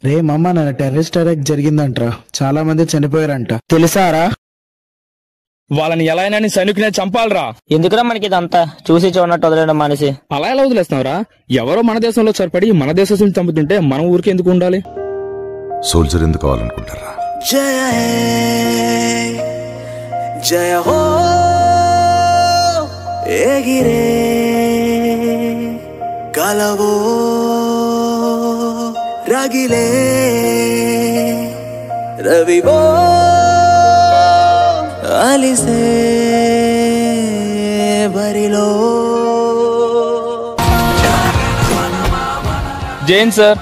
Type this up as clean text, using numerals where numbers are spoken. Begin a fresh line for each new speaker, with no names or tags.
రే మామ, నన్ను terrorist attack జరిగిందంట్రా, చాలా మంది చనిపోయారంట, తెలుసారా?
వాళ్ళని ఎలా అయినా సైనికునే చంపాలరా.
ఎందుకురా మనకి ఇదంతా చూసి చూడనట్టు వదిలేయడం మానేసి?
అలా ఎలా వదిలేస్తున్నావురా? ఎవరో మన దేశంలో చొరపడి మన దేశం చంపుతుంటే మనం ఊరికి ఎందుకు ఉండాలి?
సోల్జర్ ఎందుకు కావాలనుకుంటారా?
జయ హే జయ హో ఎగిరే కలవో రగిలే రవివో అలిసే బరిలో.
జైన్ సార్.